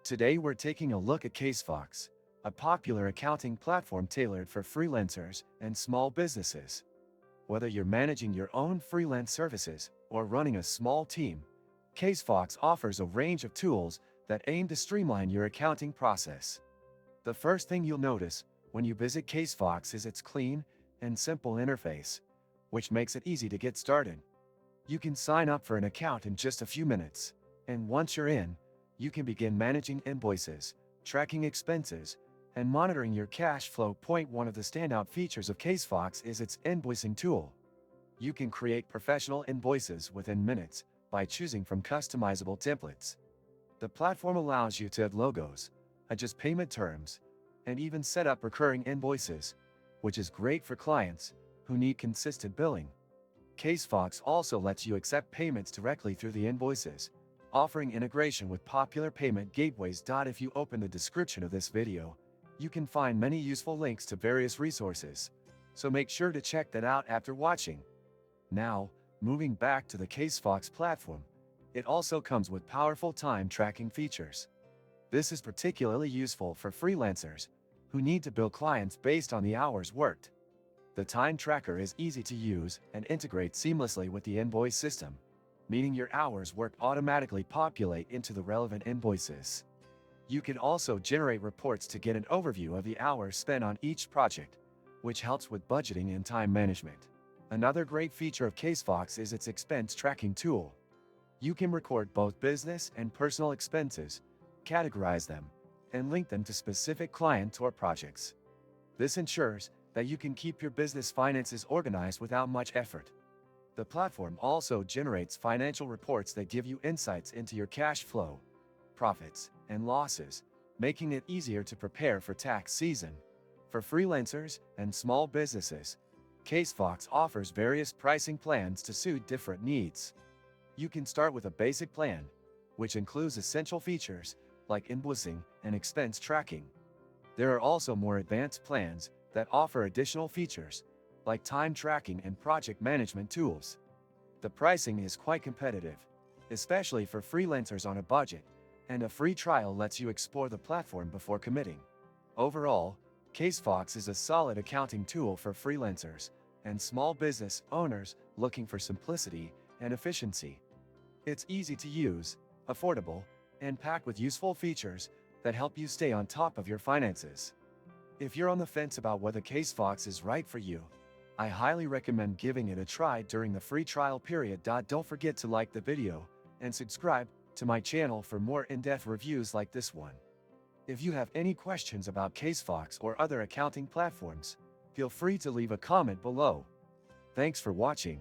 Today we're taking a look at CaseFox, a popular accounting platform tailored for freelancers and small businesses. Whether you're managing your own freelance services or running a small team, CaseFox offers a range of tools that aim to streamline your accounting process. The first thing you'll notice when you visit CaseFox is its clean and simple interface, which makes it easy to get started. You can sign up for an account in just a few minutes, and once you're in, you can begin managing invoices, tracking expenses, and monitoring your cash flow. One of the standout features of CaseFox is its invoicing tool. You can create professional invoices within minutes by choosing from customizable templates. The platform allows you to add logos, adjust payment terms, and even set up recurring invoices, which is great for clients who need consistent billing. CaseFox also lets you accept payments directly through the invoices, offering integration with popular payment gateways. If you open the description of this video, you can find many useful links to various resources, so make sure to check that out after watching. Now, moving back to the CaseFox platform, it also comes with powerful time tracking features. This is particularly useful for freelancers who need to bill clients based on the hours worked. The time tracker is easy to use and integrates seamlessly with the invoice system, meaning your hours worked automatically populate into the relevant invoices. You can also generate reports to get an overview of the hours spent on each project, which helps with budgeting and time management. Another great feature of CaseFox is its expense tracking tool. You can record both business and personal expenses, categorize them, and link them to specific clients or projects. This ensures that you can keep your business finances organized without much effort. The platform also generates financial reports that give you insights into your cash flow, profits, and losses, making it easier to prepare for tax season. For freelancers and small businesses, CaseFox offers various pricing plans to suit different needs. You can start with a basic plan, which includes essential features like invoicing and expense tracking. There are also more advanced plans that offer additional features like time tracking and project management tools. The pricing is quite competitive, especially for freelancers on a budget, and a free trial lets you explore the platform before committing. Overall, CaseFox is a solid accounting tool for freelancers and small business owners looking for simplicity and efficiency. It's easy to use, affordable, and packed with useful features that help you stay on top of your finances. If you're on the fence about whether CaseFox is right for you, I highly recommend giving it a try during the free trial period. Don't forget to like the video and subscribe to my channel for more in-depth reviews like this one. If you have any questions about CaseFox or other accounting platforms, feel free to leave a comment below. Thanks for watching.